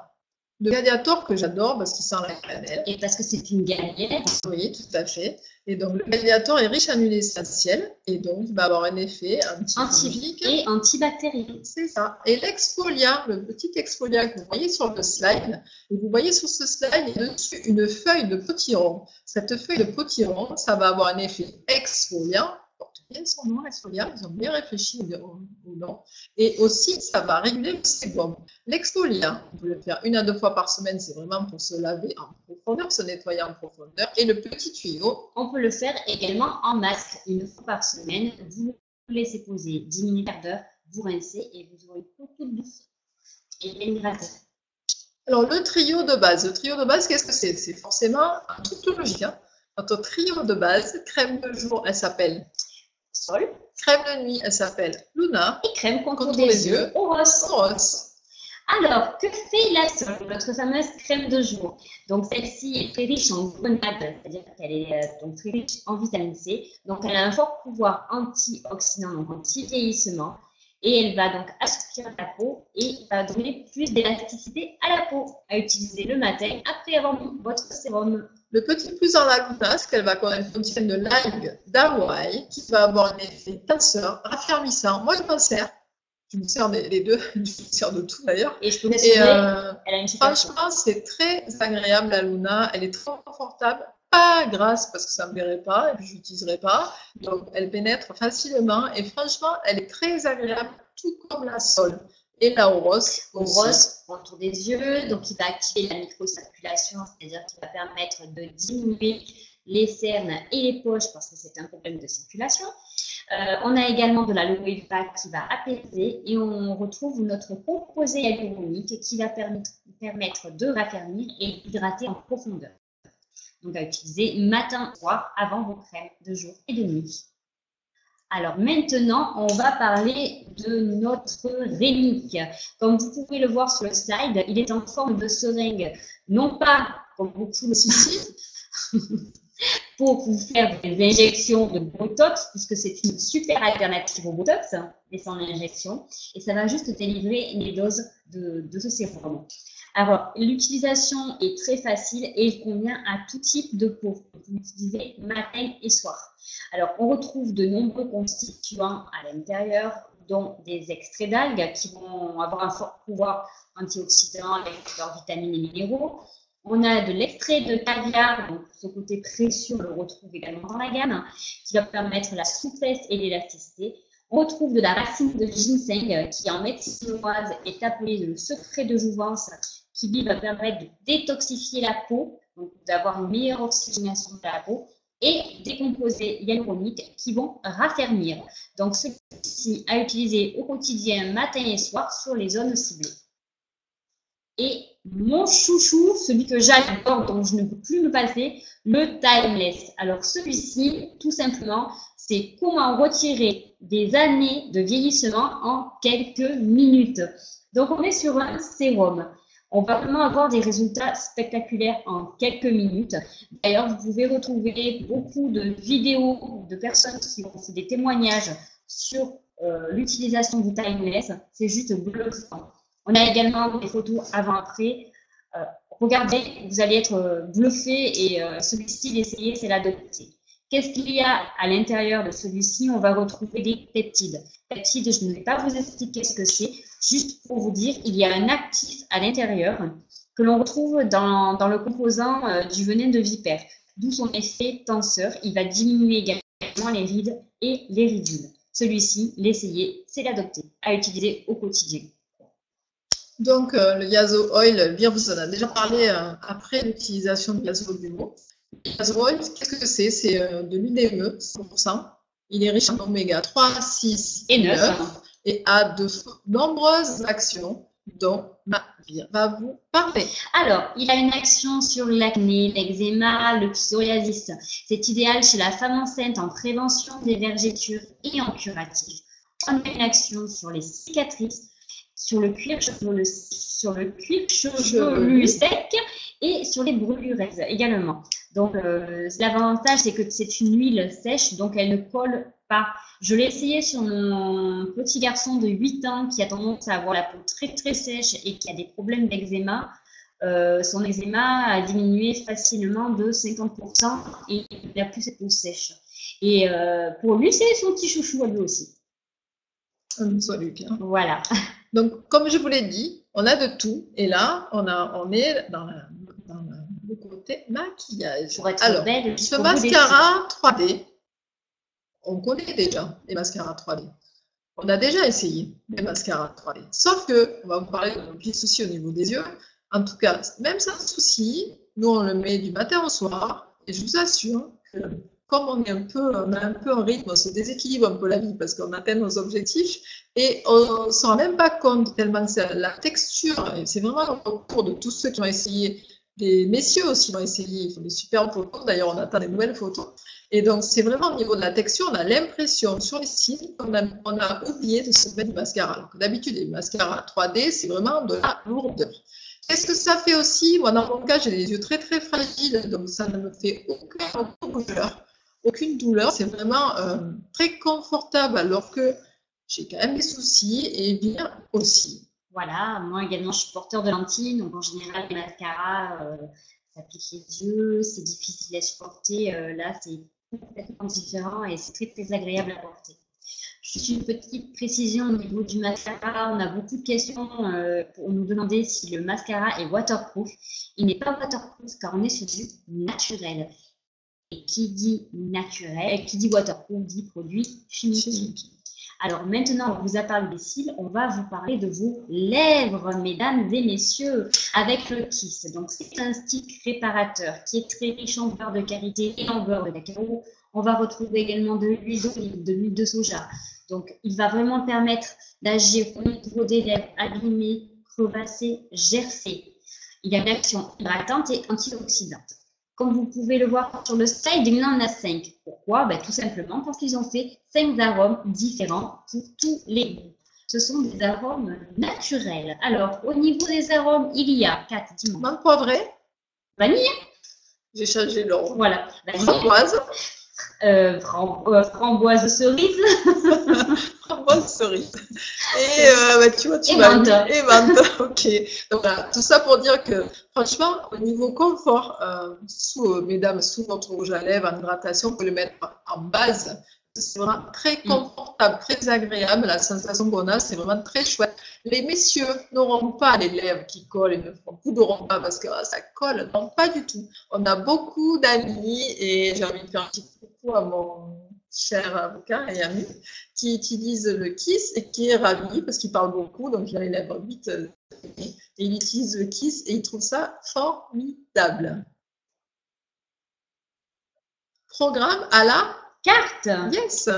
Le Gladiator que j'adore parce qu'il sent la cannelle. Et parce que c'est une galette. Oui, tout à fait. Et donc le Gladiator est riche en huile essentielle et donc il va avoir un effet antifungique et antibactérien. C'est ça. Et l'exfoliant, le petit exfoliant que vous voyez sur le slide, et vous voyez sur ce slide, il y a dessus une feuille de potiron. Cette feuille de potiron, ça va avoir un effet exfoliant. Porte bien son nom, l'exfoliant, ils ont bien réfléchi au nom. Et aussi, ça va réguler le sébum. L'exfoliant, on peut le faire 1 à 2 fois par semaine, c'est vraiment pour se laver en profondeur, se nettoyer en profondeur. Et le petit tuyau, on peut le faire également en masque 1 fois par semaine. Vous laissez poser 10 minutes, quart d'heure, vous rincez et vous aurez une peau toute douce et bien hydratée. Alors, le trio de base, qu'est-ce que c'est? C'est forcément un truc tout logique. Hein. Notre trio de base, crème de jour, elle s'appelle Sol. Crème de nuit, elle s'appelle Luna. Et crème contre les yeux, Oros. Alors, que fait la Sol, notre fameuse crème de jour? Donc, celle-ci est très riche en grenade, c'est-à-dire qu'elle est donc très riche en vitamine C. Donc, elle a un fort pouvoir antioxydant, donc anti-vieillissement. Et elle va donc assouplir la peau et va donner plus d'élasticité à la peau à utiliser le matin après avoir mis votre sérum. Le petit plus dans la Luna, c'est qu'elle va contenir de l'algue d'Hawaï qui va avoir un effet tenseur, raffermissant. Moi, je m'en sers. Je me sers les deux, je me sers de tout d'ailleurs. Et je peux m'assurer, elle a une super franchement, c'est très agréable la Luna. Elle est trop confortable, pas grasse parce que ça ne me plairait pas et puis je l'utiliserai pas. Donc, elle pénètre facilement et franchement, elle est très agréable, tout comme la Sol. Et la Oros. Oros, autour des yeux, donc il va activer la microcirculation, c'est-à-dire qu'il va permettre de diminuer les cernes et les poches parce que c'est un problème de circulation. On a également de l'aloe vera qui va apaiser et on retrouve notre composé hyaluronique qui va permettre de raffermir et d'hydrater en profondeur. Donc à utiliser matin, soir, avant vos crèmes de jour et de nuit. Alors maintenant, on va parler de notre rémique. Comme vous pouvez le voir sur le slide, il est en forme de seringue, non pas comme beaucoup le suscitent, pour vous faire des injections de Botox, puisque c'est une super alternative au Botox, mais sans injection, et ça va juste délivrer les doses de ce sérum. Alors, l'utilisation est très facile et il convient à tout type de peau. Vous l'utilisez matin et soir. Alors, on retrouve de nombreux constituants à l'intérieur. dont des extraits d'algues qui vont avoir un fort pouvoir antioxydant avec leurs vitamines et minéraux. On a de l'extrait de caviar, donc ce côté précieux, on le retrouve également dans la gamme, qui va permettre la souplesse et l'élasticité. On retrouve de la racine de ginseng, qui en médecine chinoise est appelée le secret de jouvence, qui lui va permettre de détoxifier la peau, donc d'avoir une meilleure oxygénation de la peau, et des composés hyaluroniques qui vont raffermir. Donc, ceci à utiliser au quotidien, matin et soir, sur les zones ciblées. Et mon chouchou, celui que j'adore, dont je ne peux plus me passer, le Timeless. Alors, celui-ci, tout simplement, c'est comment retirer des années de vieillissement en quelques minutes. Donc, on est sur un sérum. On va vraiment avoir des résultats spectaculaires en quelques minutes. D'ailleurs, vous pouvez retrouver beaucoup de vidéos de personnes qui ont fait des témoignages sur l'utilisation du Timeless. C'est juste bluffant. On a également des photos avant-après. Regardez, vous allez être bluffé et celui-ci, l'essayer, c'est l'adopter. Qu'est-ce qu'il y a à l'intérieur de celui-ci? On va retrouver des peptides. Peptides, je ne vais pas vous expliquer ce que c'est, juste pour vous dire, il y a un actif à l'intérieur que l'on retrouve dans le composant du venin de vipère, d'où son effet tenseur. Il va diminuer également les rides et les ridules. Celui-ci, l'essayer, c'est l'adopter, à utiliser au quotidien. Donc, le Yazo Oil, bien vous en a déjà parlé après l'utilisation de Yazo Bumo. Le Yazo Oil, qu'est-ce que c'est? C'est de l'UDME, 100%. Il est riche en oméga 3, 6 et 9 et a de nombreuses actions dont ma vie va vous parler. Alors, il a une action sur l'acné, l'eczéma, le psoriasis. C'est idéal chez la femme enceinte en prévention des vergetures et en curatif. On a une action sur les cicatrices, sur le cuir chevelu sec et sur les brûlures également. Donc, l'avantage, c'est que c'est une huile sèche, donc elle ne colle pas. Je l'ai essayé sur mon petit garçon de 8 ans qui a tendance à avoir la peau très très sèche et qui a des problèmes d'eczéma. Son eczéma a diminué facilement de 50% et il n'a plus cette peau sèche. Et pour lui, c'est son petit chouchou à lui aussi. Soit Luc, hein. Voilà. Donc, comme je vous l'ai dit, on a de tout. Et là, on est dans le côté maquillage. Pour être alors, belle, ce mascara 3D, on connaît déjà les mascaras 3D. On a déjà essayé les mascaras 3D. Sauf que, on va vous parler d'un petit souci au niveau des yeux. En tout cas, même sans souci, nous, on le met du matin au soir. Et je vous assure que comme on a un peu un rythme, on se déséquilibre un peu la vie parce qu'on atteint nos objectifs et on ne se rend même pas compte tellement c'est la texture. Et c'est vraiment le recours de tous ceux qui ont essayé. Les messieurs aussi l'ont essayé, ils font des super photos. D'ailleurs, on attend des nouvelles photos. Et donc, c'est vraiment au niveau de la texture, on a l'impression sur les cils qu'on a oublié de se mettre du mascara. D'habitude, les mascaras 3D, c'est vraiment de la lourdeur. Qu'est-ce que ça fait aussi? Moi, dans mon cas, j'ai des yeux très très fragiles, donc ça ne me fait aucune douleur. C'est vraiment très confortable alors que j'ai quand même des soucis et bien aussi. Voilà, moi également, je suis porteur de lentilles, donc en général, les mascaras, ça pique les yeux, c'est difficile à supporter. Là, c'est complètement différent et c'est très très agréable à porter. Juste une petite précision au niveau du mascara, on a beaucoup de questions pour nous demander si le mascara est waterproof. Il n'est pas waterproof car on est sur du naturel. Et qui dit naturel, qui dit waterproof dit produit chimique. Alors maintenant, on vous a parlé des cils, on va vous parler de vos lèvres, mesdames et messieurs, avec le Kiss. Donc c'est un stick réparateur qui est très riche en beurre de karité et en beurre de cacao. On va retrouver également de l'huile d'olive, de l'huile de soja. Donc il va vraiment permettre d'agir au niveau des lèvres abîmées, crevassées, gercées. Il a une action hydratante et antioxydante. Comme vous pouvez le voir sur le site, il en a 5. Pourquoi? Tout simplement parce qu'ils ont fait 5 arômes différents pour tous les goûts. Ce sont des arômes naturels. Alors, au niveau des arômes, il y a 4 dimanches. Même poivré. Vanille. J'ai changé l'ordre. Voilà. Framboise. Framboise cerise. Framboise cerise. Et tu vois, tu m'as mis. Et menthe. Ok. Donc voilà, tout ça pour dire que franchement, au niveau confort, mesdames, sous votre rouge à lèvres, en hydratation, vous pouvez le mettre en base C'est vraiment très confortable, très agréable. La sensation qu'on a, c'est vraiment très chouette. Les messieurs n'auront pas les lèvres qui collent et ne bouderont pas parce que ça colle. Non, pas du tout. On a beaucoup d'amis et j'ai envie de faire un petit coucou à mon cher avocat et ami qui utilise le Kiss et qui est ravi parce qu'il parle beaucoup, donc il a les lèvres vite et il utilise le Kiss et il trouve ça formidable. Programme à la carte. Yes.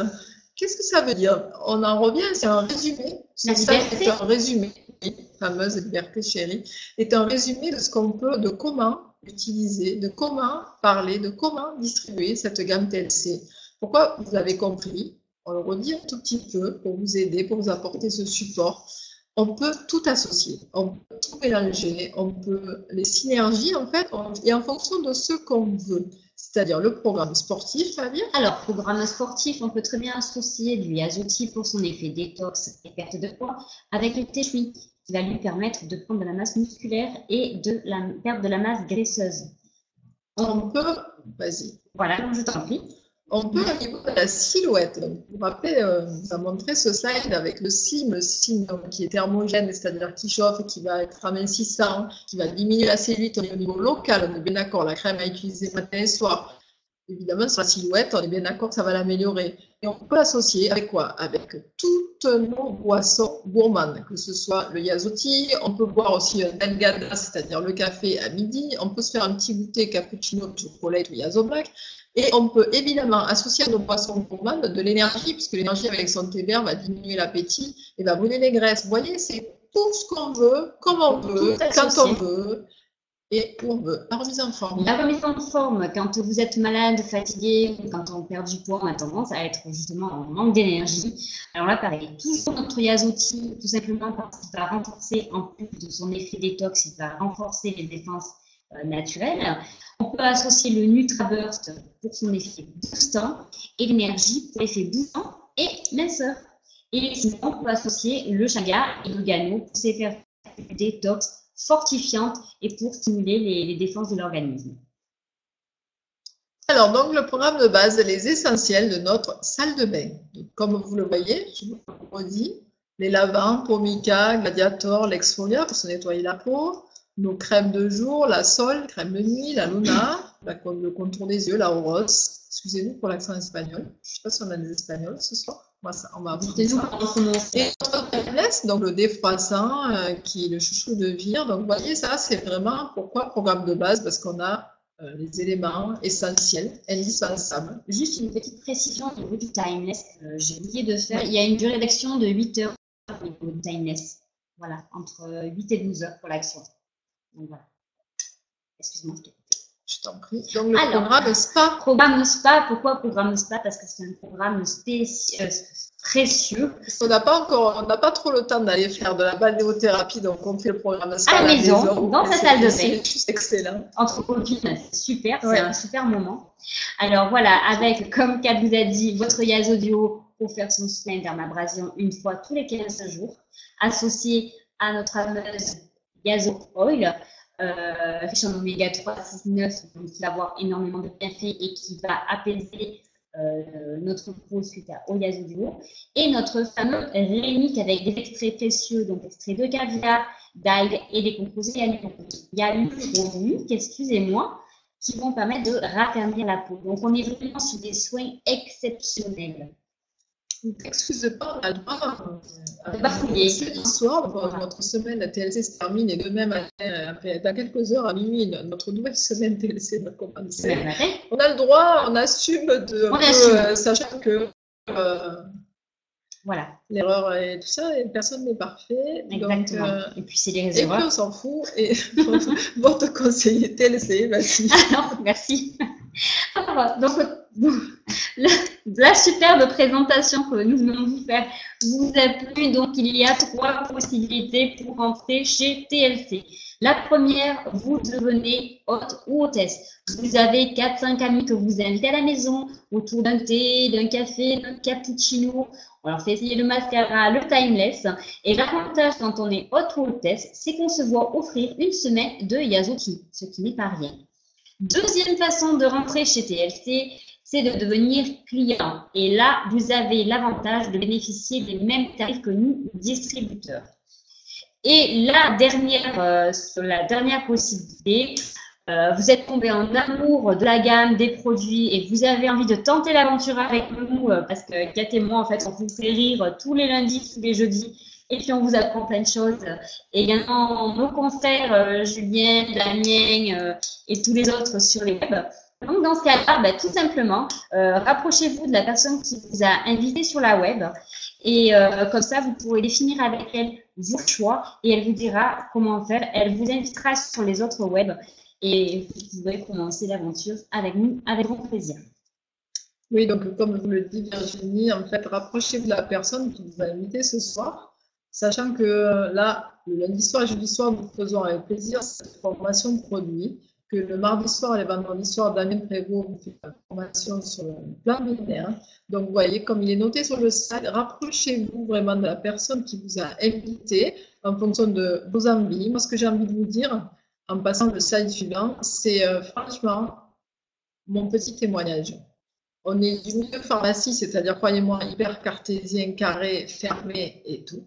Qu'est-ce que ça veut dire? On en revient, c'est un résumé. La liberté. C'est un résumé, la fameuse liberté chérie, est un résumé de ce qu'on peut, de comment utiliser, de comment parler, de comment distribuer cette gamme TLC. Pourquoi vous avez compris? On le redit un tout petit peu pour vous aider, pour vous apporter ce support. On peut tout associer, on peut tout mélanger, on peut les synergies en fait, et en fonction de ce qu'on veut. C'est-à-dire le programme sportif, Fabien. Alors, programme sportif, on peut très bien associer du Yasoti pour son effet détox et perte de poids avec le Teshui qui va lui permettre de prendre de la masse musculaire et de perdre de la masse graisseuse. On peut, vas-y. Voilà, je t'en prie. On peut au niveau de la silhouette. Donc, vous vous rappelez, vous a montré ce slide avec le CIM donc, qui est thermogène, c'est-à-dire qui chauffe, qui va être amincissant, qui va diminuer la cellulite au niveau local. On est bien d'accord, la crème à utiliser matin et soir. Évidemment, sur la silhouette, on est bien d'accord que ça va l'améliorer. Et on peut l'associer avec quoi? Avec toutes nos boissons gourmandes, que ce soit le Yasoti, on peut boire aussi un Delgada, c'est-à-dire le café à midi, on peut se faire un petit goûter cappuccino, chocolat ou Yaso Black. Et on peut évidemment associer à nos boissons gourmandes de l'énergie, puisque l'énergie avec son thé vert va diminuer l'appétit et va brûler les graisses. Vous voyez, c'est tout ce qu'on veut, comme on veut, quand on veut et où on veut. La remise en forme. La remise en forme, quand vous êtes malade, fatigué, ou quand on perd du poids, on a tendance à être justement en manque d'énergie. Alors là, pareil, toujours notre Yasoti, tout simplement parce qu'il va renforcer, en plus de son effet détox, il va renforcer les défenses naturelles. On peut associer le NutraBurst pour son effet boostant et l'énergie pour l'effet boostant et minceur. Et sinon, on peut associer le chaga et le gano pour ses effets détox fortifiantes et pour stimuler les défenses de l'organisme. Alors, donc, le programme de base, les essentiels de notre salle de bain. Donc, comme vous le voyez, je vous le redis, les lavants, Pomica, Gladiator, l'Exfolia pour se nettoyer la peau, nos crèmes de jour, la Sol, crème de nuit, la Luna, le contour des yeux, la Oros. Excusez-nous pour l'accent espagnol. Je ne sais pas si on a des espagnols ce soir. On va apprendre ça. Et notre timeless, donc le défroissant, qui est le chouchou de Vire. Donc, vous voyez, ça, c'est vraiment pourquoi programme de base, parce qu'on a les éléments essentiels, indispensables. Juste une petite précision au niveau du timeless que j'ai oublié de faire. Il y a une durée d'action de 8 heures au niveau du timeless. Voilà, entre 8 et 12 heures pour l'action. Donc voilà. Excuse-moi. Je t'en prie. Donc le programme SPA. Programme SPA, pourquoi programme SPA? Parce que c'est un programme précieux. On n'a pas trop le temps d'aller faire de la balnéothérapie, donc on fait le programme SPA à la maison, dans sa salle de bain. C'est juste excellent. Entre copines, c'est super, c'est un super moment. Alors voilà, avec, comme Kat vous a dit, votre Yasodio pour faire son soin dermabrasion une fois tous les 15 jours, associé à notre fameuse Yaso Oil, riche en oméga 3, 6, 9, donc qui va avoir énormément de bienfaits et qui va apaiser notre peau suite au Yasodio, et notre fameux rémique avec des extraits précieux, donc extraits de caviar, d'algues et des composés hyaluroniques, excusez-moi, qui vont permettre de raffermir la peau. Donc on est vraiment sur des soins exceptionnels. Excusez pas, on a le droit ce soir, notre semaine de TLC se termine et de même après, dans quelques heures à minuit, notre nouvelle semaine TLC va commencer. On a le droit, on assume sachant que voilà. L'erreur et tout ça, et personne n'est parfait. Exactement. Donc, et puis c'est les erreurs. Et puis on s'en fout. Et votre conseiller TLC, merci. Alors, merci. Alors, donc, la superbe présentation que nous venons de vous faire vous a plu. Donc, il y a 3 possibilités pour entrer chez TLC. La première, vous devenez hôte ou hôtesse. Vous avez 4-5 amis que vous invitez à la maison autour d'un thé, d'un café, d'un cappuccino. On leur fait essayer le mascara, le timeless. Et l'avantage quand on est hôte ou hôtesse, c'est qu'on se voit offrir une semaine de Yasoki, ce qui n'est pas rien. Deuxième façon de rentrer chez TLC, c'est de devenir client. Et là, vous avez l'avantage de bénéficier des mêmes tarifs que nous, distributeurs. Et la dernière possibilité, vous êtes tombé en amour de la gamme, des produits et vous avez envie de tenter l'aventure avec nous parce que Kat et moi, en fait, on vous fait rire tous les lundis, tous les jeudis et puis on vous apprend plein de choses. Et également nos confrères, Julien, Damien et tous les autres sur les web. Donc, dans ce cas-là, tout simplement, rapprochez-vous de la personne qui vous a invité sur la web et comme ça, vous pourrez définir avec elle vos choix et elle vous dira comment faire. Elle vous invitera sur les autres web et vous pourrez commencer l'aventure avec nous, avec grand plaisir. Oui, donc comme vous le dit Virginie, en fait, rapprochez-vous de la personne qui vous a invité ce soir, sachant que là, le lundi soir et jeudi soir, nous faisons avec plaisir cette formation de produits, que le mardi soir et le vendredi soir, Damien Prévost vous fait la formation sur le plan binaire. Donc, vous voyez, comme il est noté sur le slide, rapprochez-vous vraiment de la personne qui vous a invité en fonction de vos envies. Moi, ce que j'ai envie de vous dire, en passant le slide suivant, c'est franchement mon petit témoignage. On est du milieu pharmacie, c'est-à-dire, croyez-moi, hyper cartésien, carré, fermé et tout.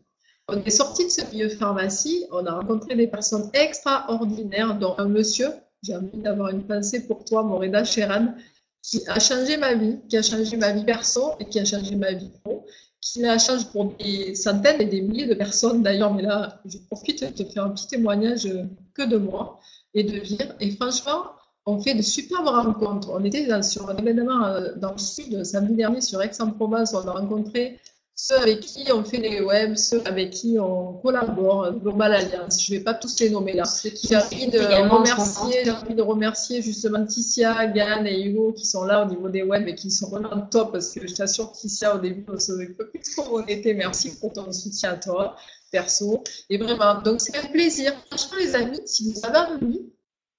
On est sorti de ce milieu pharmacie, on a rencontré des personnes extraordinaires, dont un monsieur, j'ai envie d'avoir une pensée pour toi, Moreda Cheran, qui a changé ma vie, qui a changé ma vie perso et qui a changé ma vie pro, qui la change pour des centaines et des milliers de personnes d'ailleurs, mais là, je profite de te faire un petit témoignage que de moi et de dire, et franchement, on fait de superbes rencontres. On était sur un événement dans le sud, samedi dernier, sur Aix-en-Provence, on a rencontré ceux avec qui on fait les webs, ceux avec qui on collabore, Global Alliance. Je ne vais pas tous les nommer là. J'ai envie de remercier justement Ticia, Gan et Hugo qui sont là au niveau des webs et qui sont vraiment top parce que je t'assure Ticia au début on se savait pas plus trop où on était. Merci pour ton soutien à toi, perso. Et vraiment, donc c'est un plaisir. Franchement les amis, si vous avez envie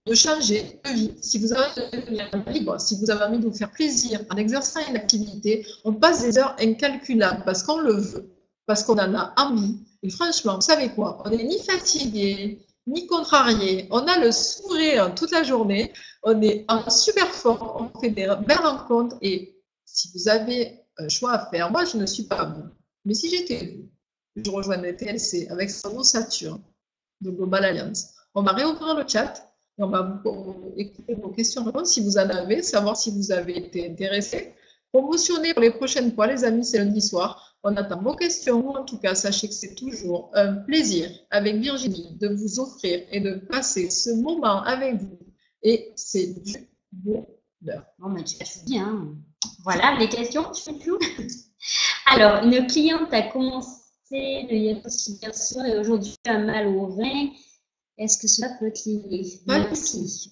de changer de vie, si vous avez envie de devenir libre, si vous avez envie de vous faire plaisir en exerçant une activité, on passe des heures incalculables parce qu'on le veut, parce qu'on en a envie. Et franchement, vous savez quoi? On n'est ni fatigué, ni contrarié. On a le sourire toute la journée. On est en super forme. On fait des belles rencontres. Et si vous avez un choix à faire, moi, je ne suis pas vous. Mais si j'étais vous, je rejoindrais TLC avec son ossature de Global Alliance. On va réouvrir le chat. On va écouter vos questions-réponses si vous en avez, savoir si vous avez été intéressé. Promotionner pour les prochaines fois, les amis, c'est lundi soir. On attend vos questions. En tout cas, sachez que c'est toujours un plaisir avec Virginie de vous offrir et de passer ce moment avec vous. Et c'est du bonheur. Bon, mais tu as dit, hein. Voilà, les questions, tu fais tout. Alors, une cliente a commencé le Yaposi bien sûr et aujourd'hui a mal au rein. Est-ce que cela peut être lié? Merci.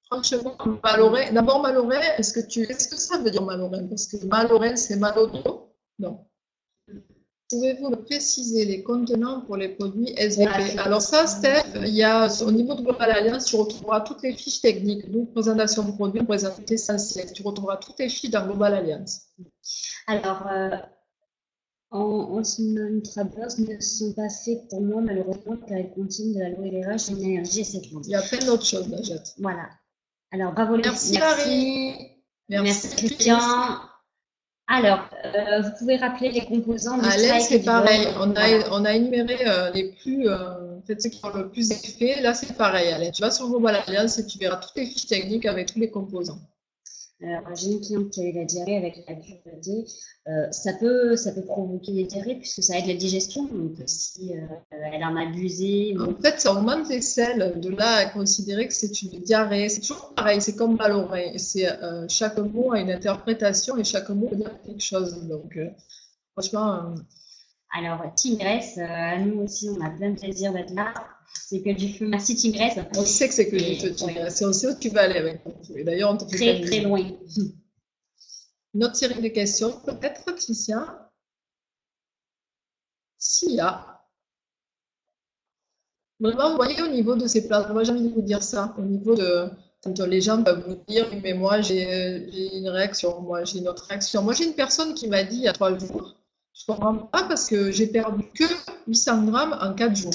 Franchement, Maloré, d'abord Maloré, est-ce que ça veut dire Maloré? Parce que Maloré, c'est mal au dos? Non. Pouvez-vous me préciser les contenants pour les produits SVP? Alors ça, Steph, il y a au niveau de Global Alliance, tu retrouveras toutes les fiches techniques, donc présentation de produits, présentation essentielle. Tu retrouveras toutes les fiches dans Global Alliance. Alors, nos trappeurs ne sont pas faits pour moi, malheureusement, car ils contiennent de l'aloe vera et une énergie assez grande. Il y a plein d'autres choses, Najat. Voilà. Alors, bravo, merci. Merci, Christian. Alors, vous pouvez rappeler les composants. Alain, c'est pareil. On a énuméré les plus, ceux qui ont le plus d'effet. Là, c'est pareil, Alain. Tu vas sur Global Alliance et tu verras toutes les fiches techniques avec tous les composants. Alors, j'ai une cliente qui a eu la diarrhée avec la dureté. Ça peut provoquer des diarrhées puisque ça aide la digestion. Donc, si elle en a abusé. En fait, ça augmente les selles. De là à considérer que c'est une diarrhée. C'est toujours pareil. C'est comme mal au rein. Chaque mot a une interprétation et chaque mot veut dire quelque chose. Donc, franchement. Alors, Tigresse, nous aussi, on a plein de plaisir d'être là. C'est que du feu. Merci, Tigresse. On sait que c'est que du feu, Tigresse. Et on sait où tu vas aller avec ton feu. Et d'ailleurs, on te fait très loin. Une autre série de questions, peut-être, Christian? S'il y a. Vraiment, vous voyez, au niveau de ces plans, moi j'ai envie de vous dire ça, au niveau de quand les gens peuvent vous dire, mais moi j'ai une réaction, moi j'ai une autre réaction. Moi j'ai une personne qui m'a dit il y a 3 jours, je ne comprends pas parce que j'ai perdu que 800 grammes en 4 jours.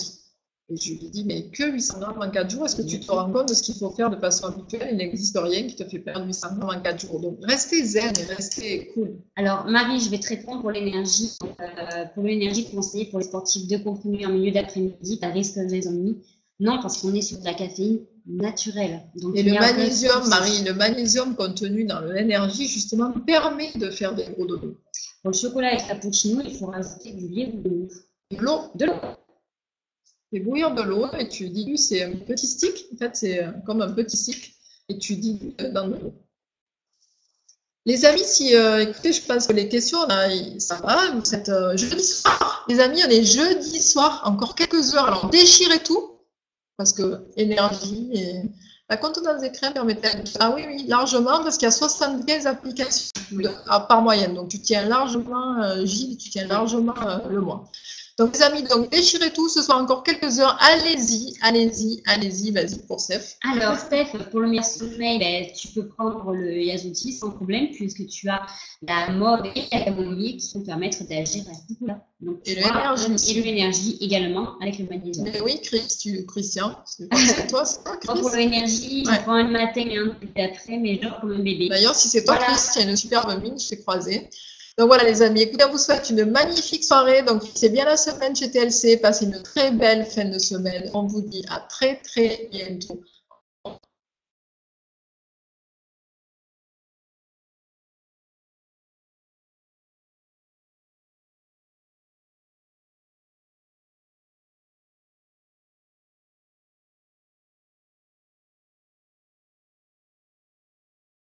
Et je lui dis, mais que 800 grammes en 4 jours, est-ce que tu te rends compte de ce qu'il faut faire de façon habituelle? Il n'existe rien qui te fait perdre 800 grammes en 4 jours. Donc, restez zen et restez cool. Alors, Marie, je vais te répondre pour l'énergie. Pour l'énergie conseillée pour les sportifs de comprimés en milieu d'après-midi, à risque de insomnie. Non, parce qu'on est sur de la caféine naturelle. Donc, et le magnésium, Marie, le magnésium contenu dans l'énergie, justement, permet de faire des gros dodos. Pour le chocolat et cappuccino, il faut rajouter du lait ou de l'eau. De l'eau. De l'eau. Tu fais bouillir de l'eau et tu dilues, c'est un petit stick, en fait c'est comme un petit stick, et tu dilues dans de l'eau. Les amis, si, écoutez, je pense que les questions, là, ça va, vous êtes jeudi soir. Les amis, on est jeudi soir, encore quelques heures, alors déchirez tout, parce que énergie et la contenance des crèmes permet de... Ah oui, oui, largement, parce qu'il y a 75 applications par moyenne, donc tu tiens largement, Gilles, tu tiens largement le mois. Donc, les amis, donc déchirez tout, ce soir encore quelques heures. Allez-y, allez-y, allez-y, vas-y pour Steph. Alors, Steph, pour le meilleur sommeil, ben, tu peux prendre le Yazouti sans problème, puisque tu as la mauve et la camomille qui vont te permettre d'agir à ce niveau-là. Et l'énergie. Et l'énergie également avec le magnésium. Mais oui, Christian, c'est toi, c'est toi, Chris. Pour l'énergie, je prends un matin et un après, mais genre comme un bébé. D'ailleurs, si c'est toi, voilà. Chris, il y a une superbe mine, je t'ai croisée. Donc voilà les amis, écoutez, on vous souhaite une magnifique soirée. Donc c'est bien la semaine chez TLC, passez une très belle fin de semaine. On vous dit à très très bientôt.